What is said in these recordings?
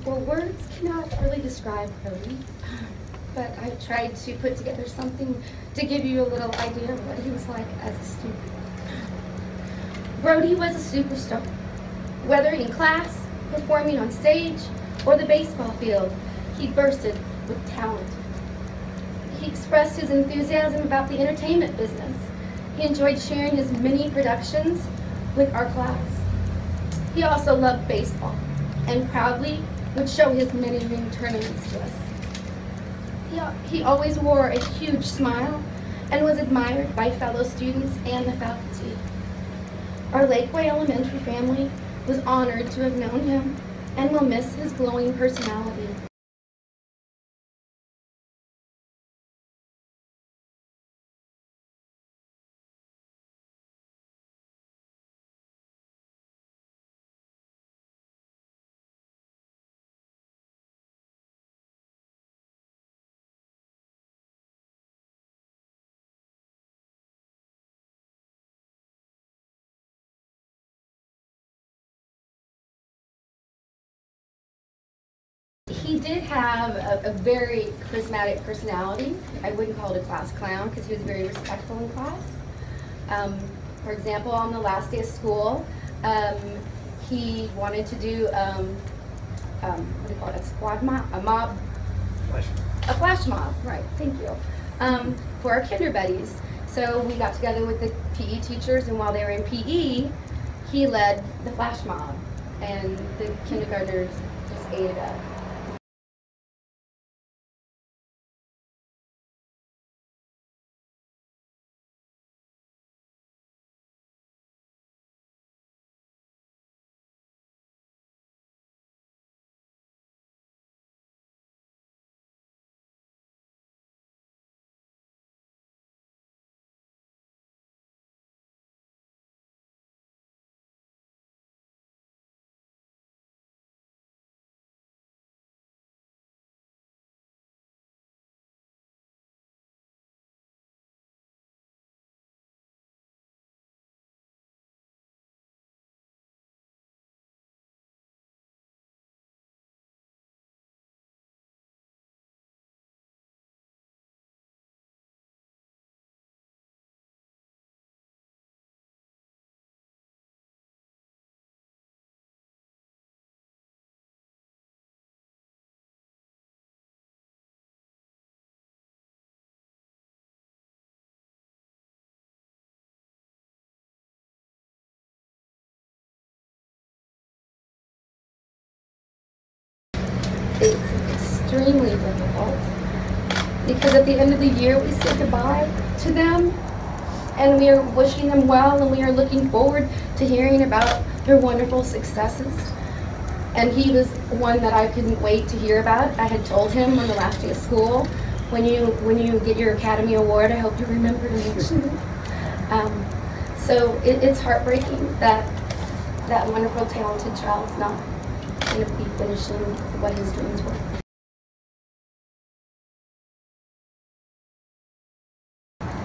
Well, words cannot really describe Brodie, but I tried to put together something to give you a little idea of what he was like as a student. Brodie was a superstar. Whether in class, performing on stage, or the baseball field, he bursted with talent. He expressed his enthusiasm about the entertainment business. He enjoyed sharing his mini productions with our class. He also loved baseball and proudly would show his many ring tournaments to us. He always wore a huge smile and was admired by fellow students and the faculty. Our Lakeway Elementary family was honored to have known him and will miss his glowing personality. He did have a very charismatic personality. I wouldn't call it a class clown because he was very respectful in class. For example, on the last day of school, he wanted to do what do you call it? A squad mob, a mob, a flash mob. Right? Thank you. For our kinder buddies. So we got together with the PE teachers, and while they were in PE, he led the flash mob, and the kindergartners just ate it up. It's extremely difficult because at the end of the year we say goodbye to them and we are wishing them well and we are looking forward to hearing about their wonderful successes. And he was one that I couldn't wait to hear about. I had told him on the last day of school, when you get your Academy Award, I hope you remember to mention it. So it's heartbreaking that that wonderful, talented child is not going to be finishing what his dreams were.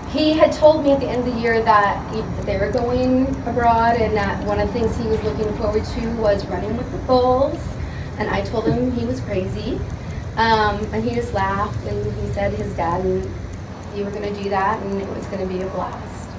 He had told me at the end of the year that they were going abroad and that one of the things he was looking forward to was running with the bulls. And I told him he was crazy. And he just laughed and he said his dad and you were going to do that and it was going to be a blast.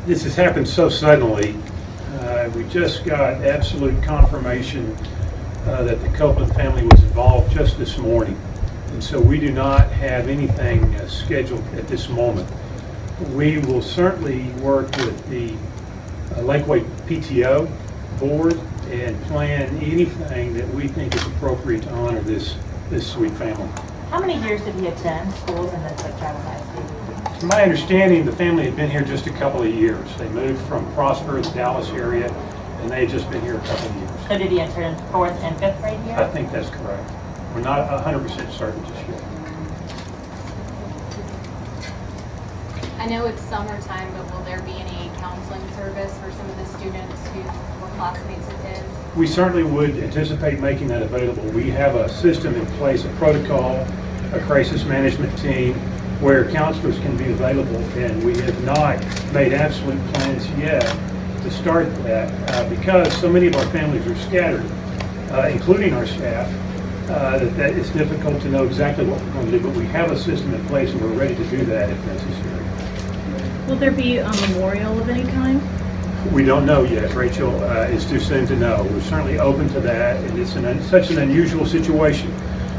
This has happened so suddenly. We just got absolute confirmation that the Copeland family was involved just this morning. And so we do not have anything scheduled at this moment. We will certainly work with the Lakeway PTO board and plan anything that we think is appropriate to honor this sweet family. How many years did he attend schools in the Lake Travis High School? To my understanding, the family had been here just a couple of years. They moved from Prosper, the Dallas area, and they had just been here a couple of years. So did he enter in 4th and 5th grade here? I think that's correct. We're not 100% certain just yet. I know it's summertime, but will there be any counseling service for some of the students who were classmates of his? We certainly would anticipate making that available. We have a system in place, a protocol, a crisis management team where counselors can be available, and we have not made absolute plans yet to start that because so many of our families are scattered, including our staff, that it's difficult to know exactly what we're going to do, but we have a system in place and we're ready to do that if necessary. Will there be a memorial of any kind? We don't know yet, Rachel. It's too soon to know. We're certainly open to that, and it's such an unusual situation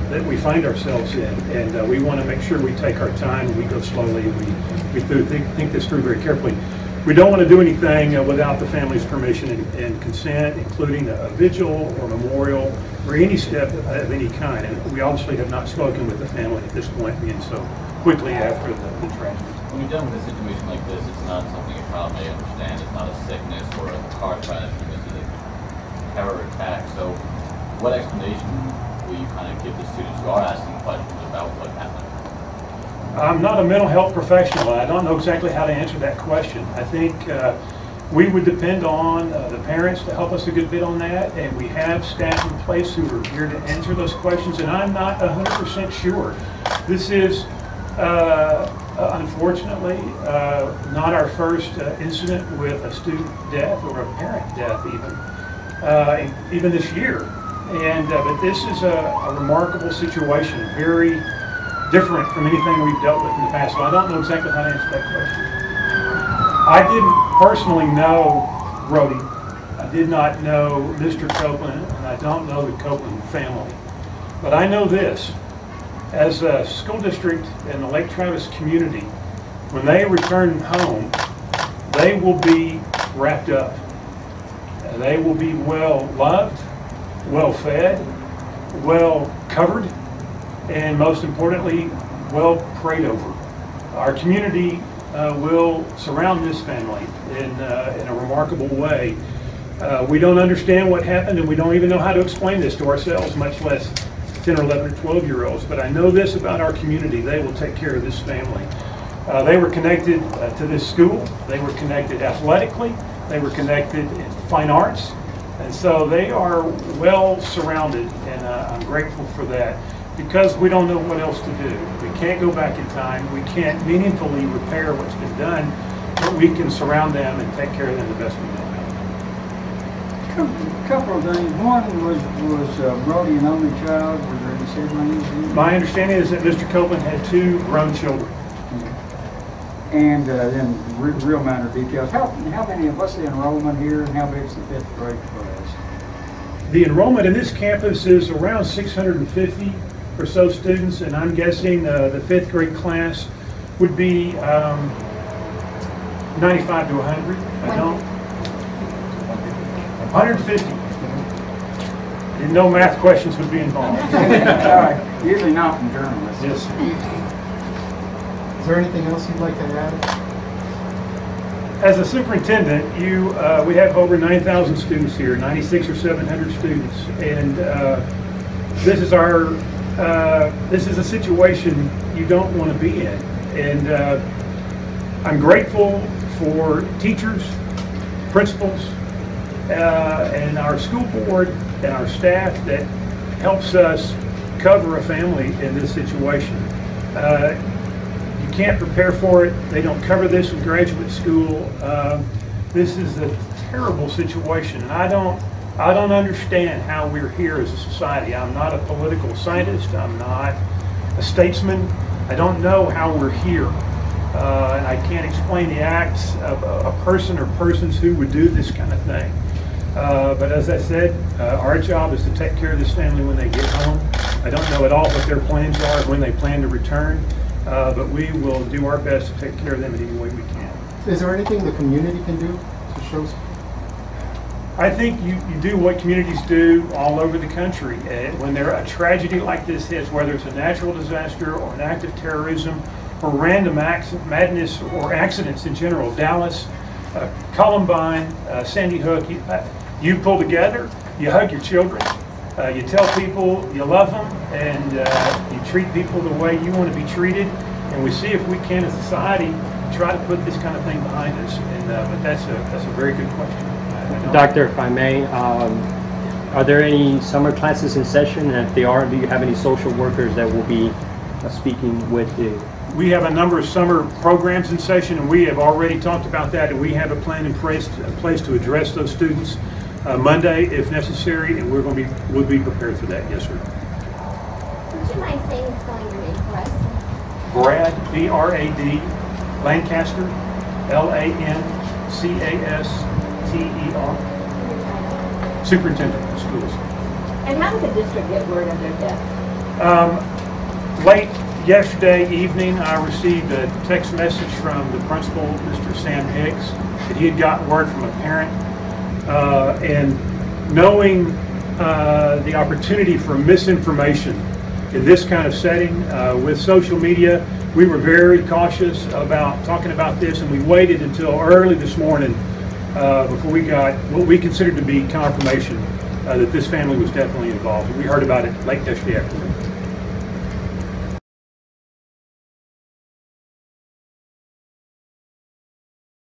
that we find ourselves in, and we want to make sure we take our time and we go slowly. We think this through very carefully. We don't want to do anything without the family's permission and consent, including a vigil or memorial or any step of any kind. And we obviously have not spoken with the family at this point, being so quickly after the tragedy. When you're dealing with a situation like this, it's not something a child may understand. It's not a sickness or a car crash. This is a terror attack. So what explanation will you kind of give the students who are asking questions about what happened? I'm not a mental health professional. I don't know exactly how to answer that question. I think we would depend on the parents to help us a good bit on that, and we have staff in place who are here to answer those questions, and I'm not 100% sure. This is unfortunately not our first incident with a student death or a parent death even this year. And but this is a remarkable situation, very different from anything we've dealt with in the past. So I don't know exactly how to answer that question. I didn't personally know Brodie. I did not know Mr. Copeland, and I don't know the Copeland family. But I know this. As a school district in the Lake Travis community, when they return home, they will be wrapped up. They will be well loved, well fed, well covered, and most importantly, well prayed over. Our community will surround this family in a remarkable way. We don't understand what happened, and we don't even know how to explain this to ourselves, much less 10 or 11 or 12-year-olds. But I know this about our community: they will take care of this family. They were connected to this school. They were connected athletically. They were connected in fine arts. And so they are well surrounded, and I'm grateful for that, because we don't know what else to do. We can't go back in time. We can't meaningfully repair what's been done, but we can surround them and take care of them the best we know how. A couple of things. One was Brodie an only child? Were there any siblings? My understanding is that Mr. Copeland had 2 grown children. And then real minor details. How many, what's the enrollment here, and how big is the 5th grade class? The enrollment in this campus is around 650 or so students, and I'm guessing the 5th grade class would be 95 to 100. I don't. 150. Didn't know math questions would be involved. All right. Usually not from journalists. Yes. Is there anything else you'd like to add? As a superintendent, we have over 9,000 students here, 96 or 700 students, and this is a situation you don't want to be in. And I'm grateful for teachers, principals, and our school board and our staff that helps us cover a family in this situation. You can't prepare for it. They don't cover this in graduate school. This is a terrible situation, and I don't understand how we're here as a society. I'm not a political scientist. I'm not a statesman. I don't know how we're here. and I can't explain the acts of a person or persons who would do this kind of thing. But as I said, our job is to take care of this family when they get home. I don't know at all what their plans are, when they plan to return, but we will do our best to take care of them in any way we can. Is there anything the community can do to show? I think you do what communities do all over the country. When there a tragedy like this hits, whether it's a natural disaster or an act of terrorism or random acts of madness or accidents in general, Dallas, Columbine, Sandy Hook, you pull together, you hug your children, you tell people you love them, and you treat people the way you want to be treated, and we see if we can as a society try to put this kind of thing behind us. And but that's a very good question. Doctor, if I may, are there any summer classes in session? And if they are, do you have any social workers that will be speaking with you? We have a number of summer programs in session, and we have already talked about that, and we have a plan in place to address those students Monday if necessary, and we'll be prepared for that. Yes, sir. Would you mind saying and spelling your name for us? Brad, B-R-A-D, Lancaster, L-A-N-C-A-S-T-E-R, Superintendent of Schools. And how did the district get word of their death? Late yesterday evening, I received a text message from the principal, Mr. Sam Hicks, that he had gotten word from a parent. And knowing the opportunity for misinformation in this kind of setting with social media, we were very cautious about talking about this, and we waited until early this morning before we got what we considered to be confirmation that this family was definitely involved. We heard about it late yesterday afternoon.